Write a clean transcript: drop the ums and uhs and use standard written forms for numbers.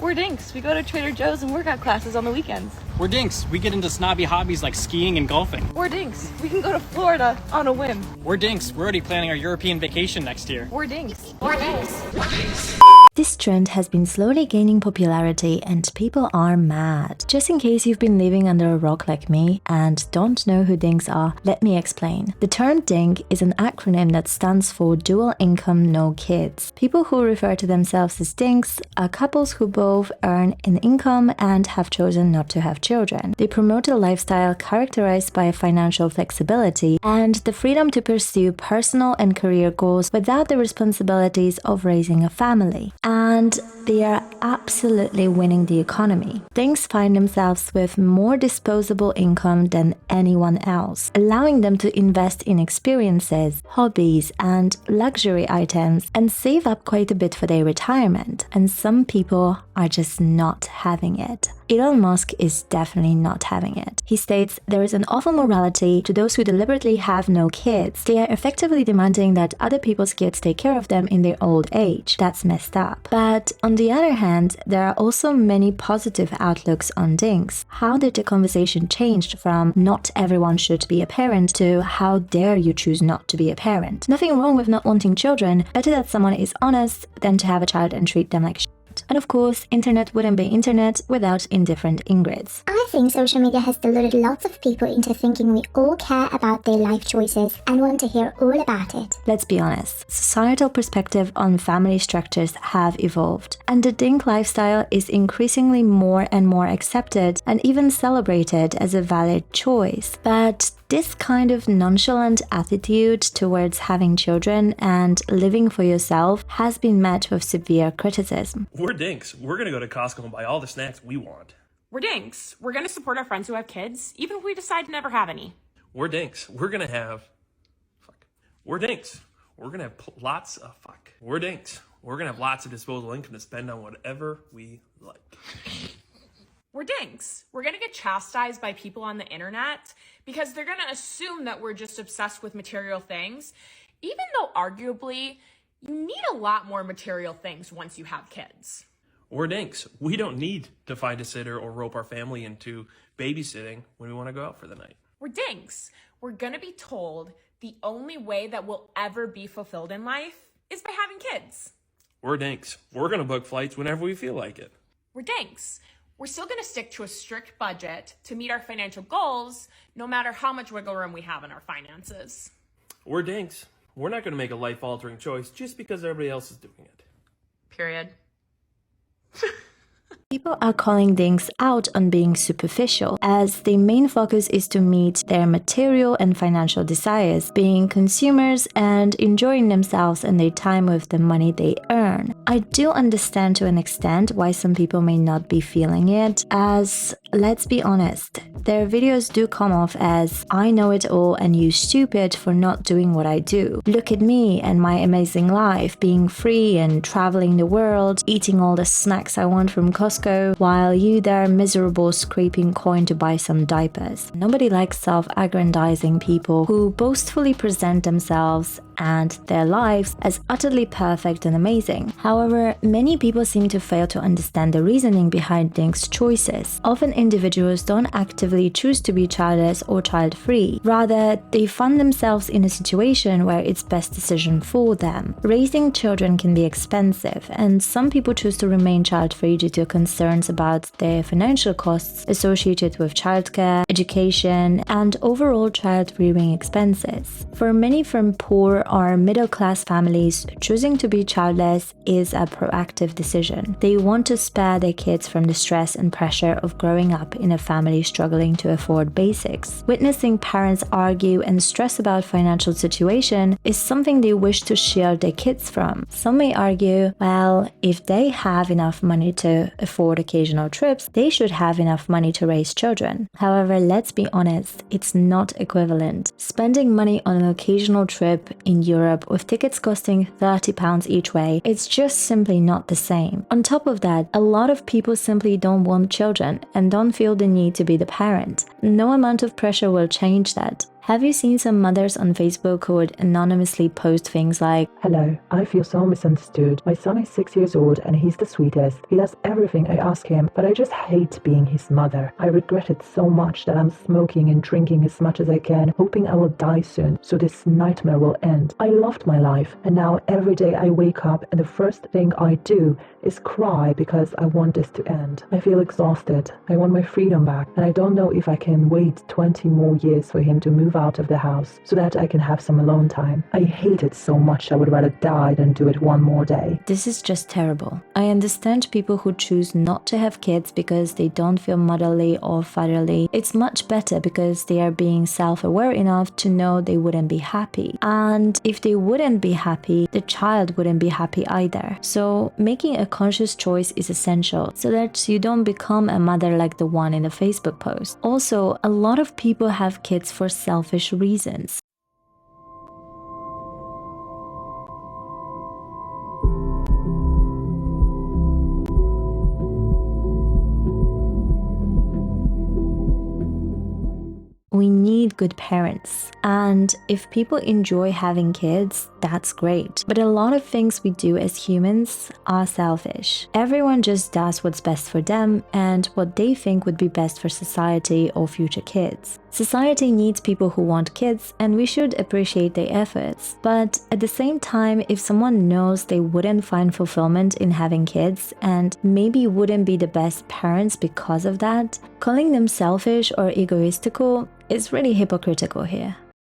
We're DINKS. We go to Trader Joe's and workout classes on the weekends. We're DINKS. We get into snobby hobbies like skiing and golfing. We're DINKS. We can go to Florida on a whim. We're DINKS. We're already planning our European vacation next year. We're DINKS. We're DINKS. This trend has been slowly gaining popularity and people are mad. Just in case you've been living under a rock like me and don't know who DINKS are, let me explain. The term DINK is an acronym that stands for Dual Income No Kids. People who refer to themselves as DINKS are couples who both earn an income and have chosen not to have children. They promote a lifestyle characterized by financial flexibility and the freedom to pursue personal and career goals without the responsibilities of raising a family. And they are absolutely winning the economy. DINKS find themselves with more disposable income than anyone else, allowing them to invest in experiences, hobbies, and luxury items and save up quite a bit for their retirement. And some people are just not having it. Elon Musk is definitely not having it. He states there is an awful morality to those who deliberately have no kids. They are effectively demanding that other people's kids take care of them in their old age. That's messed up. But on the other hand, there are also many positive outlooks on DINKS. How did the conversation change from not everyone should be a parent to how dare you choose not to be a parent? Nothing wrong with not wanting children. Better that someone is honest than to have a child and treat them like shit. And of course, internet wouldn't be internet without indifferent Ingrids. I think social media has deluded lots of people into thinking we all care about their life choices and want to hear all about it. Let's be honest, societal perspective on family structures have evolved, and the DINK lifestyle is increasingly more and more accepted and even celebrated as a valid choice. But this kind of nonchalant attitude towards having children and living for yourself has been met with severe criticism. We're DINKS. We're gonna go to Costco and buy all the snacks we want. We're DINKS. We're gonna support our friends who have kids, even if we decide to never have any. We're DINKS. We're gonna have... We're DINKS. We're gonna have lots of... We're DINKS. We're gonna have lots of disposable income to spend on whatever we like. We're DINKS. We're gonna get chastised by people on the internet because they're gonna assume that we're just obsessed with material things, even though arguably you need a lot more material things once you have kids. We're DINKS. We don't need to find a sitter or rope our family into babysitting when we want to go out for the night. We're DINKS. We're gonna be told the only way that we'll ever be fulfilled in life is by having kids. We're DINKS. We're gonna book flights whenever we feel like it. We're DINKS. We're still going to stick to a strict budget to meet our financial goals, no matter how much wiggle room we have in our finances. We're DINKS. We're not going to make a life-altering choice just because everybody else is doing it. Period. People are calling DINKS out on being superficial, as their main focus is to meet their material and financial desires, being consumers and enjoying themselves and their time with the money they earn. I do understand to an extent why some people may not be feeling it, as, let's be honest, their videos do come off as, I know it all and you stupid for not doing what I do. Look at me and my amazing life, being free and traveling the world, eating all the snacks I want from Costco, while you there miserable scraping coin to buy some diapers. Nobody likes self-aggrandizing people who boastfully present themselves and their lives as utterly perfect and amazing. However, many people seem to fail to understand the reasoning behind DINKS choices. Often individuals don't actively choose to be childless or child-free. Rather, they find themselves in a situation where it's best decision for them. Raising children can be expensive, and some people choose to remain child-free due to concerns about their financial costs associated with childcare, education, and overall child-rearing expenses. For many from poor or middle-class families, choosing to be childless is a proactive decision. They want to spare their kids from the stress and pressure of growing up in a family struggling to afford basics. Witnessing parents argue and stress about financial situation is something they wish to shield their kids from. Some may argue, well, if they have enough money to afford occasional trips, they should have enough money to raise children. However, let's be honest, it's not equivalent. Spending money on an occasional trip in Europe with tickets costing £30 each way, it's just simply not the same. On top of that, a lot of people simply don't want children and don't feel the need to be the parent. No amount of pressure will change that. Have you seen some mothers on Facebook who would anonymously post things like, "Hello, I feel so misunderstood. My son is 6 years old and he's the sweetest. He does everything I ask him, but I just hate being his mother. I regret it so much that I'm smoking and drinking as much as I can, hoping I will die soon, so this nightmare will end. I loved my life, and now every day I wake up and the first thing I do is cry because I want this to end. I feel exhausted. I want my freedom back, and I don't know if I can wait 20 more years for him to move out of the house so that I can have some alone time. I hate it so much I would rather die than do it one more day." this is just terrible. I understand people who choose not to have kids because they don't feel motherly or fatherly. It's much better because they are being self-aware enough to know they wouldn't be happy. And if they wouldn't be happy, the child wouldn't be happy either. So making a conscious choice is essential so that you don't become a mother like the one in the Facebook post. Also, a lot of people have kids for selfish reasons. We need good parents. And if people enjoy having kids, that's great. But a lot of things we do as humans are selfish. Everyone just does what's best for them and what they think would be best for society or future kids. Society needs people who want kids, and we should appreciate their efforts. But at the same time, if someone knows they wouldn't find fulfillment in having kids and maybe wouldn't be the best parents because of that, calling them selfish or egoistical is really hypocritical here.